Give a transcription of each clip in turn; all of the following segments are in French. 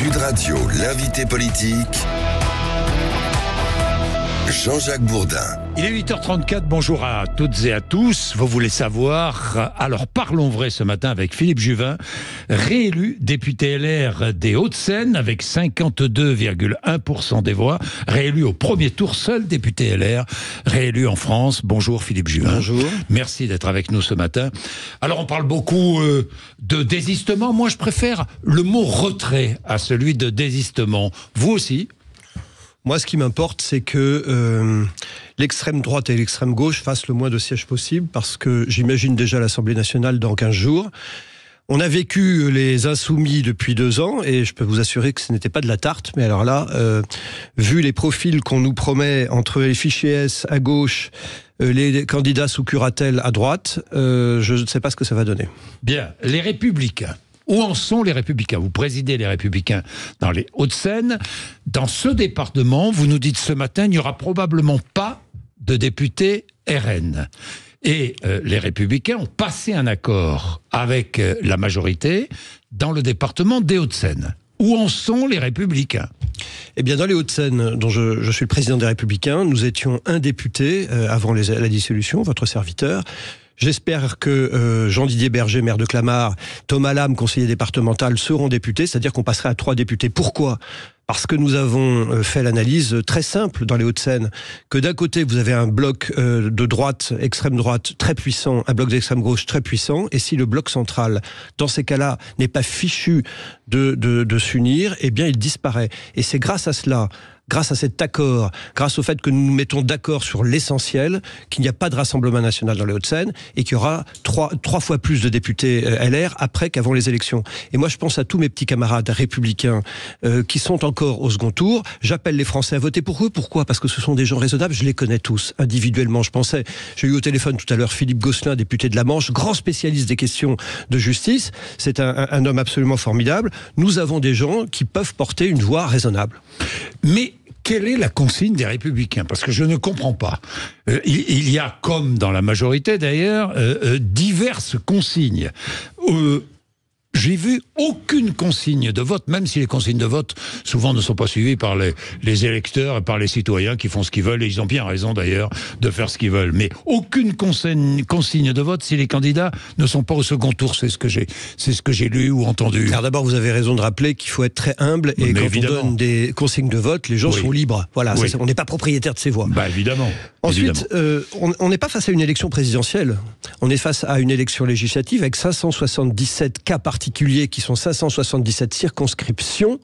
Sud Radio, l'invité politique, Jean-Jacques Bourdin. Il est 8h34, bonjour à toutes et à tous. Vous voulez savoir, alors parlons vrai ce matin avec Philippe Juvin, réélu député LR des Hauts-de-Seine avec 52,1% des voix, réélu au premier tour, seul député LR, réélu en France. Bonjour Philippe Juvin. Bonjour. Merci d'être avec nous ce matin. Alors on parle beaucoup de désistement. Moi je préfère le mot retrait à celui de désistement. Vous aussi ? Moi, ce qui m'importe, c'est que l'extrême droite et l'extrême gauche fassent le moins de sièges possible, parce que j'imagine déjà l'Assemblée nationale dans 15 jours. On a vécu les insoumis depuis 2 ans, et je peux vous assurer que ce n'était pas de la tarte, mais alors là, vu les profils qu'on nous promet entre les fichiers S à gauche, les candidats sous curatelle à droite, je ne sais pas ce que ça va donner. Bien, les Républicains. Où en sont les Républicains ? Vous présidez les Républicains dans les Hauts-de-Seine. Dans ce département, vous nous dites ce matin, il n'y aura probablement pas de députés RN. Et les Républicains ont passé un accord avec la majorité dans le département des Hauts-de-Seine. Où en sont les Républicains ? Eh bien, dans les Hauts-de-Seine, dont je suis le président des Républicains, nous étions un député avant la dissolution, votre serviteur. J'espère que Jean-Didier Berger, maire de Clamart, Thomas Lam, conseiller départemental, seront députés, c'est-à-dire qu'on passerait à 3 députés. Pourquoi ? Parce que nous avons fait l'analyse très simple dans les Hauts-de-Seine, que d'un côté vous avez un bloc de droite, extrême droite très puissant, un bloc d'extrême gauche très puissant, et si le bloc central, dans ces cas-là, n'est pas fichu de s'unir, eh bien il disparaît. Et c'est grâce à cela, grâce à cet accord, grâce au fait que nous nous mettons d'accord sur l'essentiel, qu'il n'y a pas de Rassemblement national dans les Hauts-de-Seine et qu'il y aura 3 fois plus de députés LR après qu'avant les élections. Et moi, je pense à tous mes petits camarades républicains qui sont encore au second tour. J'appelle les Français à voter pour eux. Pourquoi ? Parce que ce sont des gens raisonnables. Je les connais tous individuellement. J'ai eu au téléphone tout à l'heure Philippe Gosselin, député de la Manche, grand spécialiste des questions de justice. C'est un homme absolument formidable. Nous avons des gens qui peuvent porter une voix raisonnable. Mais quelle est la consigne des Républicains ? Parce que je ne comprends pas. Il y a, comme dans la majorité d'ailleurs, diverses consignes. J'ai vu aucune consigne de vote, même si les consignes de vote souvent ne sont pas suivies par les électeurs et par les citoyens qui font ce qu'ils veulent, et ils ont bien raison d'ailleurs de faire ce qu'ils veulent. Mais aucune consigne de vote si les candidats ne sont pas au second tour, c'est ce que j'ai lu ou entendu. Alors d'abord, vous avez raison de rappeler qu'il faut être très humble, et quand évidemment, on donne des consignes de vote, les gens sont libres. Voilà, oui. On n'est pas propriétaire de ses voix. Bah évidemment. Ensuite, on n'est pas face à une élection présidentielle, on est face à une élection législative avec 577 cas particuliers qui sont 577 circonscriptions,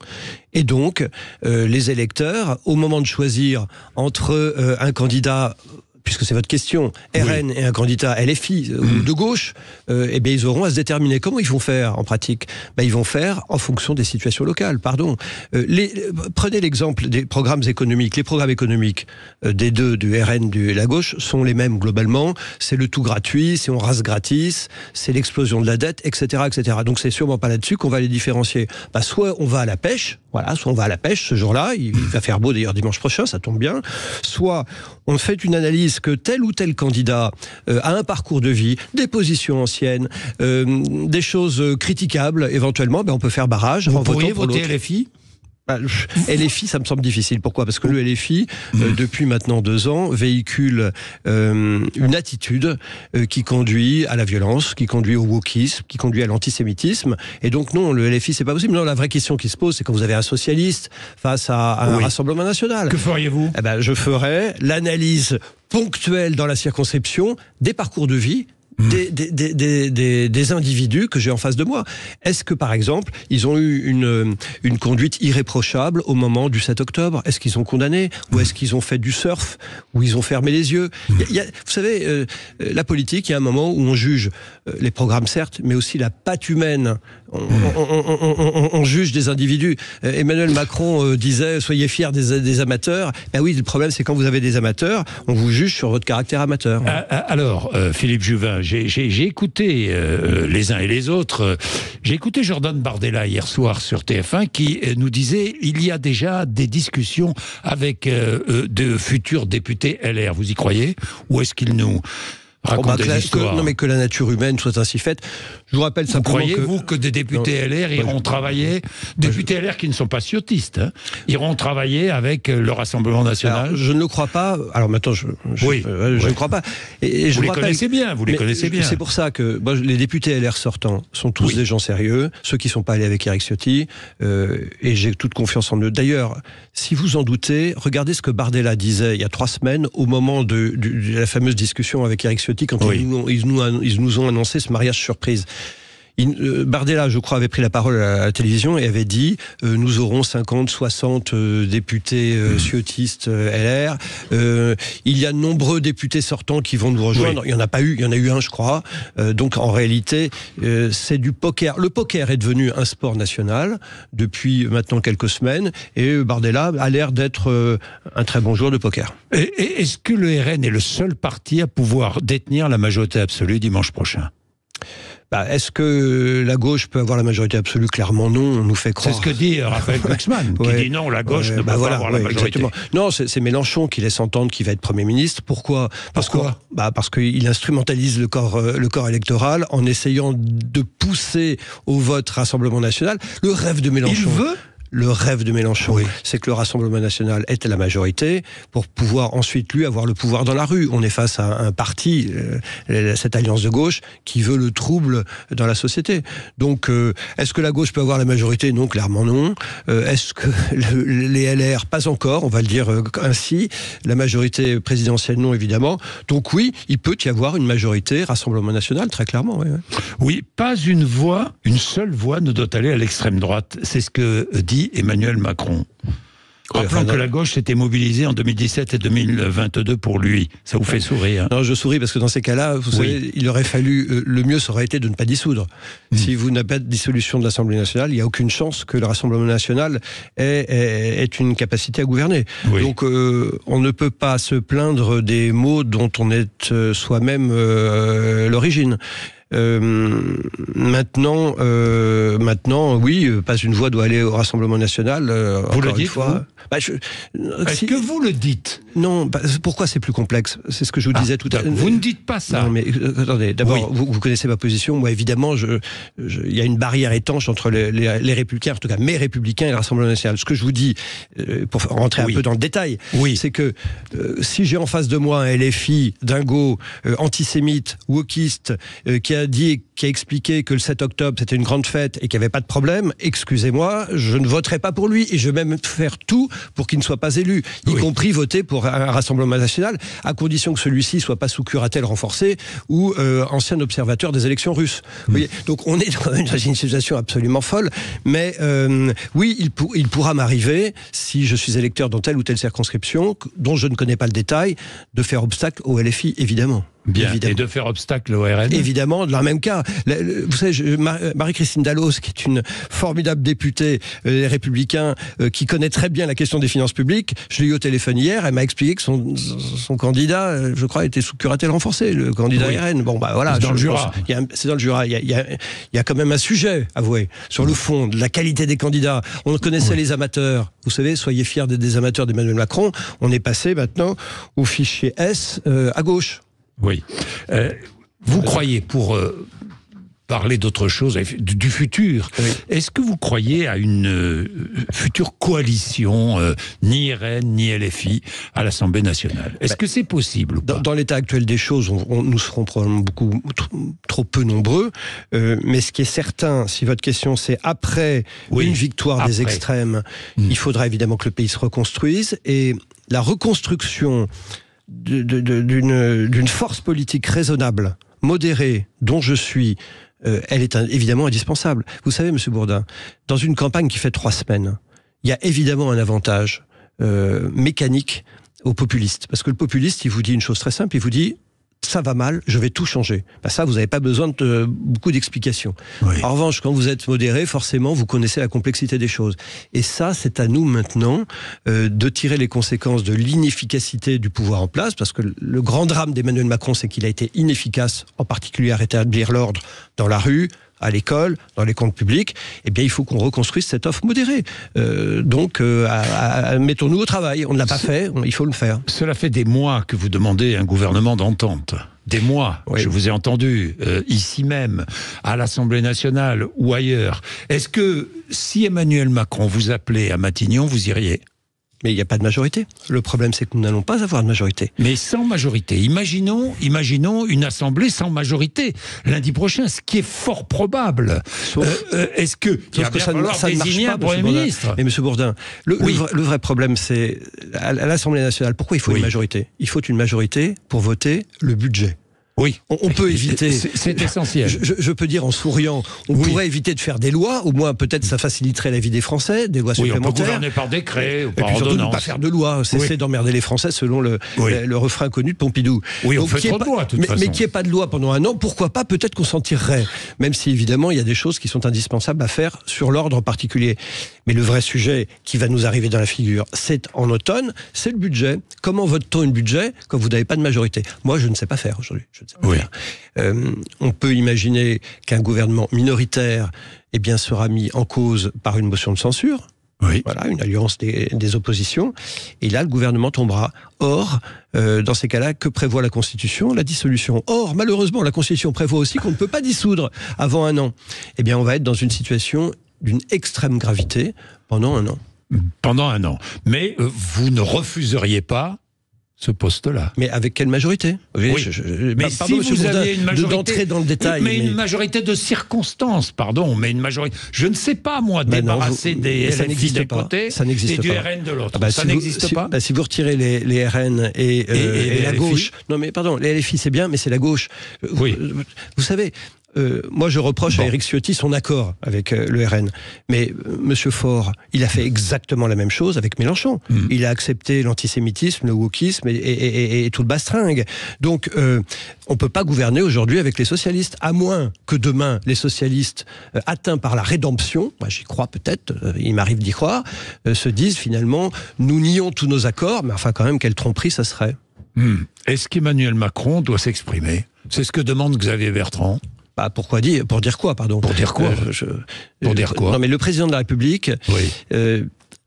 et donc les électeurs, au moment de choisir entre un candidat, puisque c'est votre question, RN et un candidat LFI de gauche, eh bien ils auront à se déterminer. Comment ils vont faire en pratique ? Ils vont faire en fonction des situations locales. Prenez l'exemple des programmes économiques. Les programmes économiques des deux, du RN et de la gauche, sont les mêmes globalement. C'est le tout gratuit, c'est on rase gratis, c'est l'explosion de la dette, etc., etc. Donc c'est sûrement pas là-dessus qu'on va les différencier. Soit on va à la pêche, soit on va à la pêche ce jour-là, il va faire beau d'ailleurs dimanche prochain, ça tombe bien. Soit on fait une analyse que tel ou tel candidat a un parcours de vie, des positions anciennes, des choses critiquables, éventuellement, on peut faire barrage. Vous pourriez voter LFI ? LFI, ça me semble difficile. Pourquoi ? Parce que le LFI, depuis maintenant 2 ans, véhicule une attitude qui conduit à la violence, qui conduit au wokisme, qui conduit à l'antisémitisme. Et donc non, le LFI, c'est pas possible. Non, la vraie question qui se pose, c'est quand vous avez un socialiste face à un Rassemblement national. Que feriez-vous ? Je ferais l'analyse ponctuelle dans la circonscription des parcours de vie des individus que j'ai en face de moi. Est-ce que, par exemple, ils ont eu une conduite irréprochable au moment du 7 octobre ? Est-ce qu'ils sont condamnés ? Ou est-ce qu'ils ont fait du surf ? Ou ils ont fermé les yeux ? Vous savez, la politique, il y a un moment où on juge les programmes, certes, mais aussi la patte humaine. On juge des individus. Emmanuel Macron disait « Soyez fiers des amateurs ». Oui, le problème, c'est quand vous avez des amateurs, on vous juge sur votre caractère amateur. Alors, Philippe Juvin, j'ai écouté les uns et les autres. J'ai écouté Jordan Bardella hier soir sur TF1 qui nous disait il y a déjà des discussions avec de futurs députés LR. Vous y croyez ? Ou est-ce qu'il nous raconte des histoires. Non, mais que la nature humaine soit ainsi faite. Je vous rappelle simplement Croyez-vous que des députés LR iront travailler, députés LR qui ne sont pas ciotistes, iront travailler avec le Rassemblement National? Alors, je ne le crois pas. Alors maintenant, je ne crois pas. Et vous les connaissez bien, vous les connaissez bien. C'est pour ça que les députés LR sortants sont tous des gens sérieux, ceux qui ne sont pas allés avec Éric Ciotti, et j'ai toute confiance en eux. D'ailleurs, si vous en doutez, regardez ce que Bardella disait il y a 3 semaines au moment de la fameuse discussion avec Éric Ciotti quand ils nous ont annoncé ce mariage surprise. Bardella, je crois, avait pris la parole à la télévision et avait dit nous aurons 50, 60 députés ciotistes LR. Il y a de nombreux députés sortants qui vont nous rejoindre. Il y en a pas eu, il y en a eu un, je crois. Donc en réalité, c'est du poker. Le poker est devenu un sport national depuis maintenant quelques semaines et Bardella a l'air d'être un très bon joueur de poker. Et est-ce que le RN est le seul parti à pouvoir détenir la majorité absolue dimanche prochain? Est-ce que la gauche peut avoir la majorité absolue? Clairement non, on nous fait croire. C'est ce que dit Raphaël Glucksmann, qui dit non, la gauche ne peut pas avoir la majorité. Exactement. Non, c'est Mélenchon qui laisse entendre qu'il va être Premier ministre. Pourquoi? Parce qu'il instrumentalise le corps électoral en essayant de pousser au vote Rassemblement National. Le rêve de Mélenchon. Le rêve de Mélenchon, c'est que le Rassemblement National est à la majorité pour pouvoir ensuite, lui, avoir le pouvoir dans la rue. On est face à un parti, cette alliance de gauche, qui veut le trouble dans la société. Donc, est-ce que la gauche peut avoir la majorité? Non, clairement non. Est-ce que les LR? Pas encore, on va le dire ainsi. La majorité présidentielle, non, évidemment. Donc oui, il peut y avoir une majorité Rassemblement National, très clairement. Oui, pas une seule voix ne doit aller à l'extrême droite. C'est ce que dit Emmanuel Macron. Rappelons que la gauche s'était mobilisée en 2017 et 2022 pour lui. Ça vous fait sourire? Non, je souris parce que dans ces cas-là, vous savez, il aurait fallu... le mieux, ça aurait été de ne pas dissoudre. Si vous n'avez pas de dissolution de l'Assemblée nationale, il n'y a aucune chance que le Rassemblement national ait une capacité à gouverner. Donc, on ne peut pas se plaindre des maux dont on est soi-même l'origine. Maintenant, oui, pas une voix doit aller au Rassemblement national. Vous le dites, est-ce que vous le dites? Non, pourquoi c'est plus complexe? C'est ce que je vous disais tout à l'heure. Vous ne dites pas ça. Non, mais attendez, d'abord, vous connaissez ma position. Moi, évidemment, il y a une barrière étanche entre les Républicains, en tout cas mes Républicains et le Rassemblement national. Ce que je vous dis, pour rentrer un peu dans le détail, c'est que si j'ai en face de moi un LFI dingo, antisémite, wokiste, qui a expliqué que le 7 octobre c'était une grande fête et qu'il n'y avait pas de problème, excusez-moi, je ne voterai pas pour lui et je vais même faire tout pour qu'il ne soit pas élu, y compris voter pour un Rassemblement national, à condition que celui-ci soit pas sous curatelle renforcée ou ancien observateur des élections russes. Vous voyez, donc on est dans une situation absolument folle, mais oui, il pourra m'arriver, si je suis électeur dans telle ou telle circonscription, dont je ne connais pas le détail, de faire obstacle au LFI, évidemment. Bien, évidemment. Et de faire obstacle au RN? Évidemment, dans le même cas. Vous savez, Marie-Christine Dallos, qui est une formidable députée des Républicains, qui connaît très bien la question des finances publiques, je l'ai eu au téléphone hier, elle m'a expliqué que son candidat, je crois, était sous curatelle renforcée, le candidat RN. Bon, voilà. C'est dans le Jura. C'est dans le Jura. Il y a quand même un sujet, avouez, sur le fond, de la qualité des candidats. On connaissait les amateurs. Vous savez, soyez fiers des amateurs d'Emmanuel Macron. On est passé maintenant au fichier S à gauche. Oui. Vous croyez, pour parler d'autre chose, du futur, est-ce que vous croyez à une future coalition, ni RN, ni LFI, à l'Assemblée nationale? Est-ce que c'est possible ou pas? Dans l'état actuel des choses, nous serons probablement trop peu nombreux, mais ce qui est certain, si votre question c'est après une victoire des extrêmes, il faudra évidemment que le pays se reconstruise, et la reconstruction d'une force politique raisonnable, modérée, dont je suis, elle est évidemment indispensable. Vous savez, Monsieur Bourdin, dans une campagne qui fait 3 semaines, il y a évidemment un avantage mécanique aux populistes. Parce que le populiste, il vous dit une chose très simple, il vous dit ça va mal, je vais tout changer. Ça, vous n'avez pas besoin de beaucoup d'explications. En revanche, quand vous êtes modéré, forcément, vous connaissez la complexité des choses. Et ça, c'est à nous maintenant de tirer les conséquences de l'inefficacité du pouvoir en place, parce que le grand drame d'Emmanuel Macron, c'est qu'il a été inefficace, en particulier à rétablir l'ordre dans la rue, à l'école, dans les comptes publics, eh bien, il faut qu'on reconstruise cette offre modérée. Mettons-nous au travail. On ne l'a pas fait, il faut le faire. Cela fait des mois que vous demandez un gouvernement d'entente. Des mois, oui. Je vous ai entendu, ici même, à l'Assemblée nationale ou ailleurs. Est-ce que si Emmanuel Macron vous appelait à Matignon, vous iriez ? Mais il n'y a pas de majorité. Le problème, c'est que nous n'allons pas avoir de majorité. Mais sans majorité. Imaginons une assemblée sans majorité lundi prochain, ce qui est fort probable. Est-ce que ça ne marche pas, Premier ministre. Mais Monsieur Bourdin, le vrai problème, c'est à l'Assemblée nationale. Pourquoi il faut une majorité ? Il faut une majorité pour voter le budget. Oui, on peut éviter. C'est essentiel. Je peux dire en souriant, on pourrait éviter de faire des lois, au moins peut-être ça faciliterait la vie des Français, des lois supplémentaires. On peut gouverner par décret ou par ordonnance. Et puis surtout ne pas faire de loi, cesser d'emmerder les Français selon le refrain connu de Pompidou. Oui, on fait trop de lois, de toute façon. Mais qu'il n'y ait pas de loi pendant un an, pourquoi pas ? Peut-être qu'on s'en tirerait. Même si évidemment il y a des choses qui sont indispensables à faire sur l'ordre particulier. Mais le vrai sujet qui va nous arriver dans la figure, c'est en automne, c'est le budget. Comment vote-t-on un budget quand vous n'avez pas de majorité ? Moi, je ne sais pas faire aujourd'hui. On peut imaginer qu'un gouvernement minoritaire sera mis en cause par une motion de censure. Oui. Voilà, une alliance des oppositions. Et là, le gouvernement tombera. Or, dans ces cas-là, que prévoit la Constitution ? La dissolution. Or, malheureusement, la Constitution prévoit aussi qu'on ne peut pas dissoudre avant un an. Eh bien, on va être dans une situation d'une extrême gravité pendant un an. Pendant un an. Mais vous ne refuseriez pas ce poste-là. Mais avec quelle majorité ? Mais si vous aviez une majorité d'entrer dans le détail, mais une majorité de circonstances, mais une majorité. Je ne sais pas moi débarrasser des LFI d'un côté et du RN de l'autre. Ça n'existe pas. Si vous retirez les RN et la gauche. Non mais pardon, les LFI c'est bien, mais c'est la gauche. Oui. Vous savez. Moi, je reproche à Éric Ciotti son accord avec le RN. Mais Monsieur Faure, il a fait exactement la même chose avec Mélenchon. Il a accepté l'antisémitisme, le wokisme et tout le bastringue. Donc, on ne peut pas gouverner aujourd'hui avec les socialistes, à moins que demain, les socialistes, atteints par la rédemption, moi j'y crois peut-être, il m'arrive d'y croire, se disent finalement, nous nions tous nos accords, mais enfin quand même, quelle tromperie ça serait. Est-ce qu'Emmanuel Macron doit s'exprimer ? C'est ce que demande Xavier Bertrand. Pour dire quoi, pardon. Pour dire quoi Pour dire quoi ? Non, mais le président de la République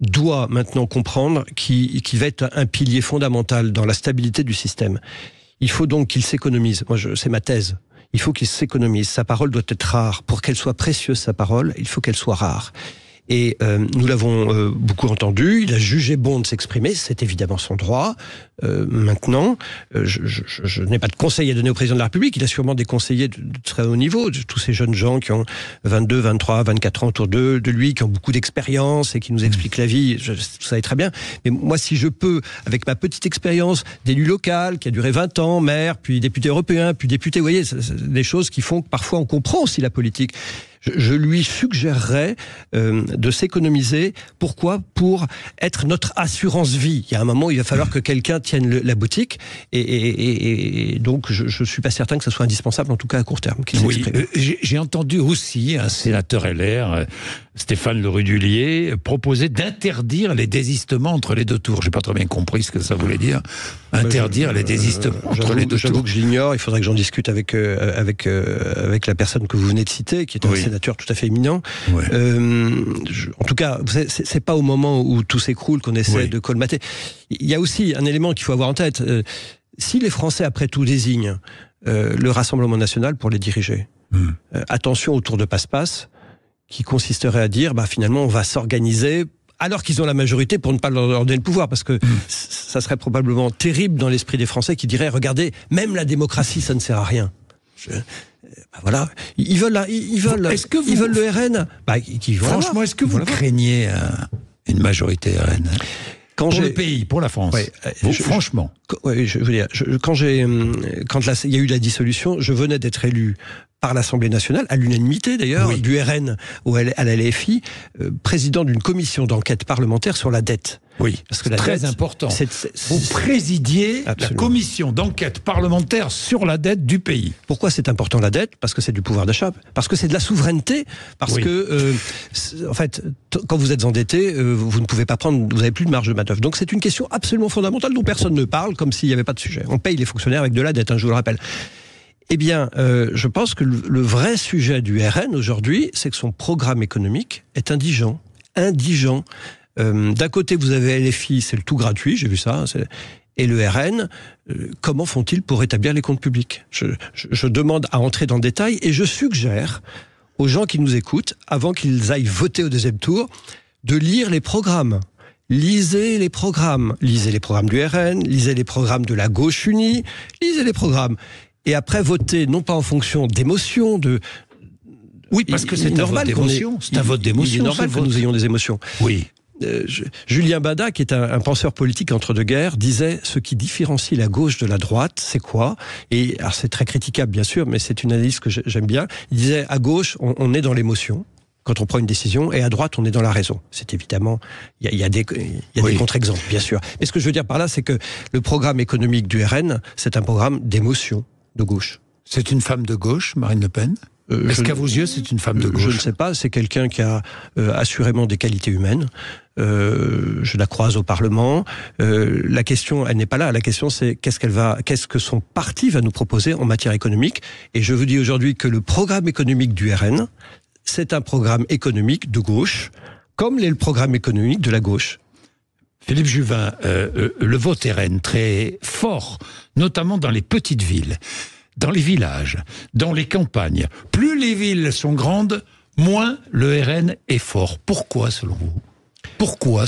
doit maintenant comprendre qu'il va être un pilier fondamental dans la stabilité du système. Il faut donc qu'il s'économise. C'est ma thèse. Il faut qu'il s'économise. Sa parole doit être rare. Pour qu'elle soit précieuse, sa parole, il faut qu'elle soit rare. Et nous l'avons beaucoup entendu, il a jugé bon de s'exprimer, c'est évidemment son droit. Maintenant, je n'ai pas de conseils à donner au président de la République, il a sûrement des conseillers de très haut niveau, de tous ces jeunes gens qui ont 22, 23, 24 ans autour de lui, qui ont beaucoup d'expérience et qui nous expliquent la vie, tout ça est très bien. Mais moi, si je peux, avec ma petite expérience d'élu local, qui a duré 20 ans, maire, puis député européen, puis député, vous voyez, c'est des choses qui font que parfois on comprend aussi la politique. Je lui suggérerais de s'économiser. Pourquoi ? Pour être notre assurance vie. Il y a un moment où il va falloir que quelqu'un tienne la boutique. Et donc, je ne suis pas certain que ce soit indispensable, en tout cas à court terme, qu'il s'exprime. J'ai entendu aussi un sénateur LR, Stéphane Le Rudulier, proposer d'interdire les désistements entre les deux tours. Je n'ai pas très bien compris ce que ça voulait dire. Interdire les désistements entre les deux tours. J'avoue que je l'ignore. Il faudrait que j'en discute avec la personne que vous venez de citer, qui est un sénateur tout à fait éminent. Ouais. En tout cas, c'est pas au moment où tout s'écroule qu'on essaie de colmater. Il y a aussi un élément qu'il faut avoir en tête. Si les Français, après tout, désignent le Rassemblement national pour les diriger, attention au tour de passe-passe, qui consisterait à dire, finalement, on va s'organiser alors qu'ils ont la majorité pour ne pas leur donner le pouvoir, parce que ça serait probablement terrible dans l'esprit des Français qui diraient, regardez, même la démocratie, ça ne sert à rien. Voilà, ils veulent le RN. Franchement, est-ce que vous craignez une majorité RN pour le pays, pour la France? Franchement. Je veux dire, quand il y a eu la dissolution, je venais d'être élu par l'Assemblée nationale, à l'unanimité d'ailleurs, du RN à la LFI, président d'une commission d'enquête parlementaire sur la dette. Oui, parce que c'est très important. Vous présidiez la commission d'enquête parlementaire sur la dette du pays. Pourquoi c'est important la dette ? Parce que c'est du pouvoir d'achat, parce que c'est de la souveraineté, parce que, en fait, quand vous êtes endetté, vous ne pouvez pas vous n'avez plus de marge de manœuvre. Donc c'est une question absolument fondamentale dont personne ne parle, comme s'il n'y avait pas de sujet. On paye les fonctionnaires avec de la dette, je vous le rappelle. Eh bien, je pense que le vrai sujet du RN aujourd'hui, c'est que son programme économique est indigent. D'un côté, vous avez LFI, c'est le tout gratuit, j'ai vu ça, et le RN, comment font-ils pour établir les comptes publics ? Je demande à entrer dans le détail et je suggère aux gens qui nous écoutent, avant qu'ils aillent voter au deuxième tour, de lire les programmes. Lisez les programmes du RN, lisez les programmes de la gauche unie, lisez les programmes. Et après, votez non pas en fonction d'émotions, Oui, parce que c'est un vote d'émotion. C'est un vote d'émotion. Il est normal que nous ayons des émotions. Oui. Julien Bada, qui est un penseur politique entre deux guerres, disait « Ce qui différencie la gauche de la droite, c'est quoi ?» Et alors c'est très critiquable, bien sûr, mais c'est une analyse que j'aime bien. Il disait « À gauche, on est dans l'émotion. » Quand on prend une décision, et à droite, on est dans la raison. C'est évidemment, il y a des contre-exemples, bien sûr. Mais ce que je veux dire par là, c'est que le programme économique du RN, c'est un programme d'émotion de gauche. C'est une femme de gauche, Marine Le Pen ? Est-ce qu'à vos yeux, c'est une femme de gauche ? Je ne sais pas, c'est quelqu'un qui a assurément des qualités humaines. Je la croise au Parlement. La question, elle n'est pas là. La question, c'est qu'est-ce que son parti va nous proposer en matière économique. Et je vous dis aujourd'hui que le programme économique du RN, c'est un programme économique de gauche, comme l'est le programme économique de la gauche. Philippe Juvin, le vote RN très fort, notamment dans les petites villes, dans les villages, dans les campagnes. Plus les villes sont grandes, moins le RN est fort. Pourquoi, selon vous ? Pourquoi ?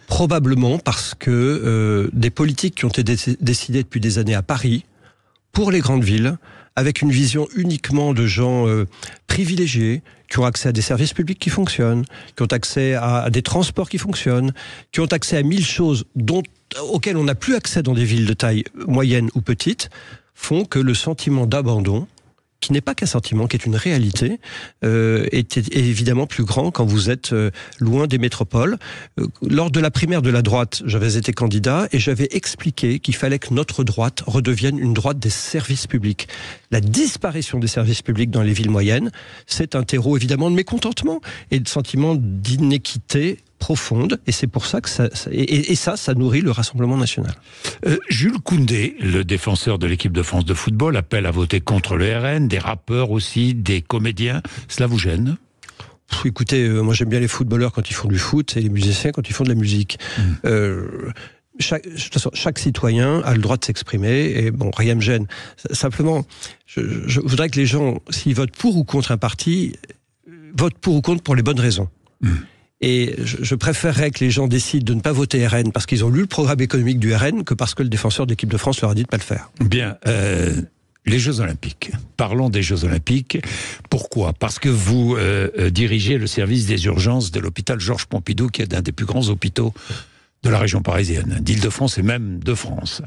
Probablement parce que des politiques qui ont été décidées depuis des années à Paris, pour les grandes villes, avec une vision uniquement de gens privilégiés, qui ont accès à des services publics qui fonctionnent, qui ont accès à des transports qui fonctionnent, qui ont accès à 1000 choses auxquelles on n'a plus accès dans des villes de taille moyenne ou petite, font que le sentiment d'abandon, qui n'est pas qu'un sentiment, qui est une réalité, est évidemment plus grand quand vous êtes loin des métropoles. Lors de la primaire de la droite, j'avais été candidat et j'avais expliqué qu'il fallait que notre droite redevienne une droite des services publics. La disparition des services publics dans les villes moyennes, c'est un terreau évidemment de mécontentement et de sentiment d'inéquité profonde, et c'est pour ça que ça nourrit le Rassemblement national. Jules Koundé, le défenseur de l'équipe de France de football, appelle à voter contre le RN, des rappeurs aussi, des comédiens. Cela vous gêne ? Écoutez, moi j'aime bien les footballeurs quand ils font du foot et les musiciens quand ils font de la musique. Chaque citoyen a le droit de s'exprimer, et bon, rien ne me gêne. Simplement, je voudrais que les gens, s'ils votent pour ou contre un parti, votent pour ou contre pour les bonnes raisons. Et je préférerais que les gens décident de ne pas voter RN parce qu'ils ont lu le programme économique du RN que parce que le défenseur de l'équipe de France leur a dit de ne pas le faire. Bien, les Jeux Olympiques. Parlons des Jeux Olympiques. Pourquoi ? Parce que vous dirigez le service des urgences de l'hôpital Georges Pompidou, qui est un des plus grands hôpitaux de la région parisienne, d'Île-de-France et même de France.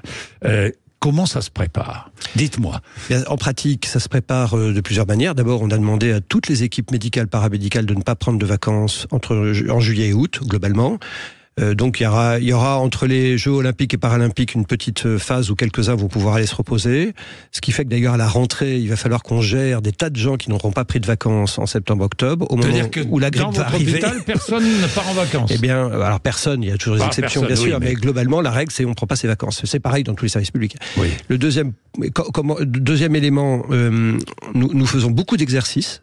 Comment ça se prépare ? Dites-moi. En pratique, ça se prépare de plusieurs manières. D'abord, on a demandé à toutes les équipes médicales, paramédicales de ne pas prendre de vacances en juillet et août, globalement. Donc il y aura entre les Jeux Olympiques et Paralympiques une petite phase où quelques-uns vont pouvoir aller se reposer. Ce qui fait que d'ailleurs à la rentrée, il va falloir qu'on gère des tas de gens qui n'auront pas pris de vacances en septembre-octobre, au moment où la grippe va arriver. Dans votre hôpital, personne ne part en vacances. Eh bien, alors personne, il y a toujours des exceptions bien sûr, mais globalement la règle c'est on ne prend pas ses vacances. C'est pareil dans tous les services publics. Oui. Le deuxième élément, nous faisons beaucoup d'exercices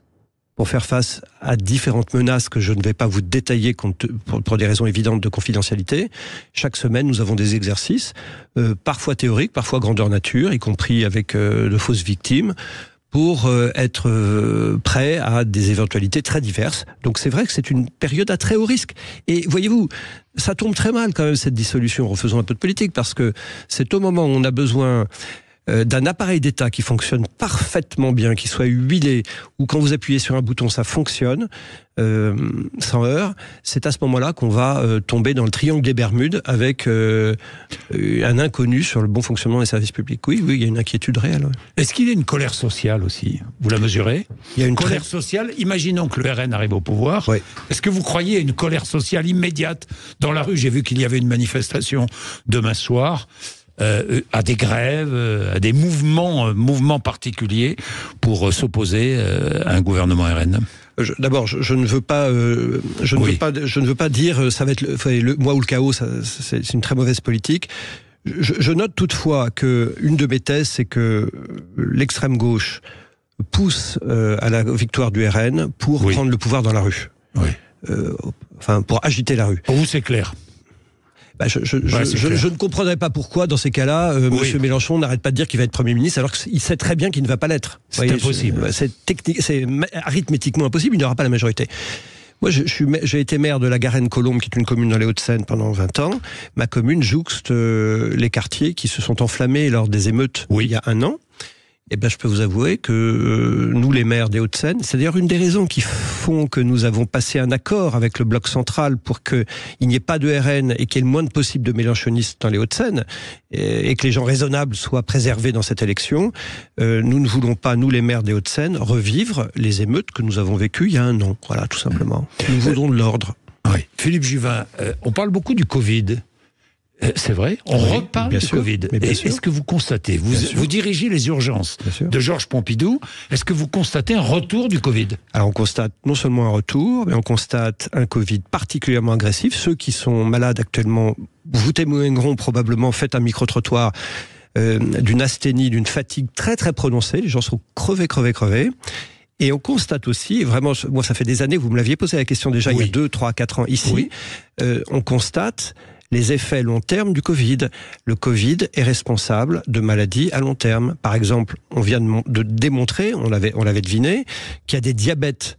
pour faire face à différentes menaces que je ne vais pas vous détailler pour des raisons évidentes de confidentialité. Chaque semaine, nous avons des exercices, parfois théoriques, parfois grandeur nature, y compris avec de fausses victimes, pour être prêt à des éventualités très diverses. Donc c'est vrai que c'est une période à très haut risque. Et voyez-vous, ça tombe très mal quand même cette dissolution, refaisons un peu de politique, parce que c'est au moment où on a besoin d'un appareil d'État qui fonctionne parfaitement bien, qui soit huilé, ou quand vous appuyez sur un bouton, ça fonctionne, sans heurts, c'est à ce moment-là qu'on va tomber dans le triangle des Bermudes avec un inconnu sur le bon fonctionnement des services publics. Oui, il y a une inquiétude réelle. Ouais. Est-ce qu'il y a une colère sociale aussi ? Vous la mesurez ? Il y a une colère sociale. Imaginons que le RN arrive au pouvoir. Oui. Est-ce que vous croyez à une colère sociale immédiate dans la rue ? J'ai vu qu'il y avait une manifestation demain soir. À des grèves, à des mouvements particuliers pour s'opposer à un gouvernement RN. D'abord, je ne veux pas, je ne veux pas dire ça va être le moi ou le chaos. C'est une très mauvaise politique. Je note toutefois qu'une de mes thèses, c'est que l'extrême gauche pousse à la victoire du RN pour prendre le pouvoir dans la rue. Oui. Pour agiter la rue. Pour vous, c'est clair. Je ne comprendrais pas pourquoi, dans ces cas-là, M. Mélenchon n'arrête pas de dire qu'il va être Premier ministre, alors qu'il sait très bien qu'il ne va pas l'être. C'est impossible. C'est arithmétiquement impossible, il n'aura pas la majorité. Moi, j'ai été maire de la Garenne-Colombes, qui est une commune dans les Hauts-de-Seine, pendant 20 ans. Ma commune jouxte les quartiers qui se sont enflammés lors des émeutes il y a 1 an. Eh bien, je peux vous avouer que nous, les maires des Hauts-de-Seine, c'est d'ailleurs une des raisons qui font que nous avons passé un accord avec le bloc central pour qu'il n'y ait pas de RN et qu'il y ait le moins possible de mélenchonistes dans les Hauts-de-Seine et que les gens raisonnables soient préservés dans cette élection. Nous ne voulons pas, nous, les maires des Hauts-de-Seine, revivre les émeutes que nous avons vécues il y a 1 an. Voilà, tout simplement. Nous voulons de l'ordre. Oui. Philippe Juvin, on parle beaucoup du Covid. C'est vrai, on reparle du Covid. Est-ce que vous constatez, vous dirigez les urgences de Georges Pompidou, est-ce que vous constatez un retour du Covid? Alors on constate non seulement un retour, mais on constate un Covid particulièrement agressif. Ceux qui sont malades actuellement, vous témoigneront probablement, faites un micro-trottoir, d'une asthénie, d'une fatigue très très prononcée. Les gens sont crevés. Et on constate aussi, vraiment, moi ça fait des années, vous me l'aviez posé la question déjà il y a 2, 3, 4 ans ici, on constate les effets long terme du Covid. Le Covid est responsable de maladies à long terme. Par exemple, on vient de démontrer, on l'avait deviné, qu'il y a des diabètes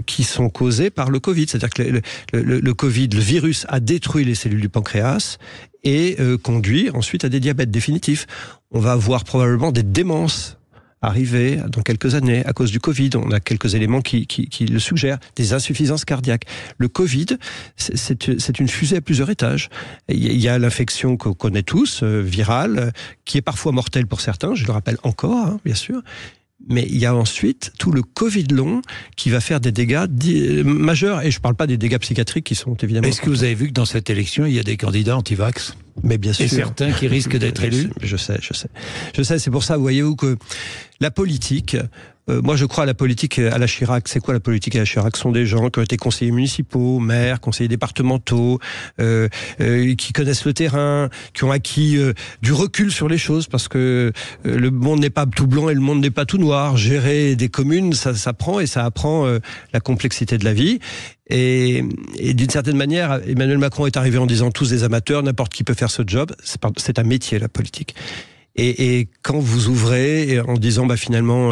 qui sont causés par le Covid. C'est-à-dire que le Covid, le virus a détruit les cellules du pancréas et conduit ensuite à des diabètes définitifs. On va avoir probablement des démences arriver dans quelques années à cause du Covid. On a quelques éléments qui le suggèrent. Des insuffisances cardiaques. Le Covid, c'est une fusée à plusieurs étages. Il y a l'infection qu'on connaît tous, virale, qui est parfois mortelle pour certains, je le rappelle encore, bien sûr. Mais il y a ensuite tout le Covid long qui va faire des dégâts majeurs. Et je ne parle pas des dégâts psychiatriques qui sont évidemment... Est-ce que vous avez vu que dans cette élection, il y a des candidats anti-vax ? Mais bien sûr. Et certains qui risquent d'être élus ? Je sais. C'est pour ça, voyez-vous, que la politique... moi, je crois à la politique à la Chirac. C'est quoi la politique à la Chirac? Ce sont des gens qui ont été conseillers municipaux, maires, conseillers départementaux, qui connaissent le terrain, qui ont acquis du recul sur les choses, parce que le monde n'est pas tout blanc et le monde n'est pas tout noir. Gérer des communes, ça prend et ça apprend la complexité de la vie. Et d'une certaine manière, Emmanuel Macron est arrivé en disant tous des amateurs, n'importe qui peut faire ce job. C'est un métier, la politique. Et quand vous ouvrez en disant finalement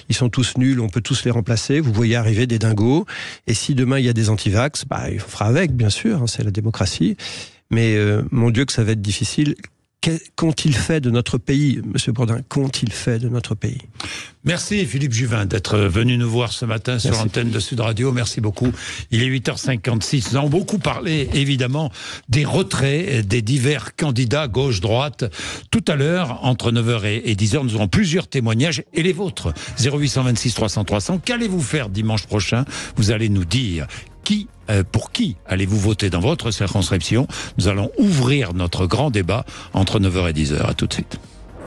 ils sont tous nuls, on peut tous les remplacer, vous voyez arriver des dingos. Et si demain il y a des antivax, il fera avec, bien sûr, c'est la démocratie. Mais mon Dieu que ça va être difficile. Qu'ont-ils fait de notre pays, Monsieur Bourdin? Qu'ont-ils fait de notre pays? Merci Philippe Juvin d'être venu nous voir ce matin sur l'antenne de Sud Radio. Merci beaucoup. Il est 8h56. Nous avons beaucoup parlé, évidemment, des retraits des divers candidats gauche-droite. Tout à l'heure, entre 9h et 10h, nous aurons plusieurs témoignages et les vôtres. 0826 300 300. Qu'allez-vous faire dimanche prochain? Vous allez nous dire pour qui allez-vous voter dans votre circonscription? Nous allons ouvrir notre grand débat entre 9h et 10h. À tout de suite.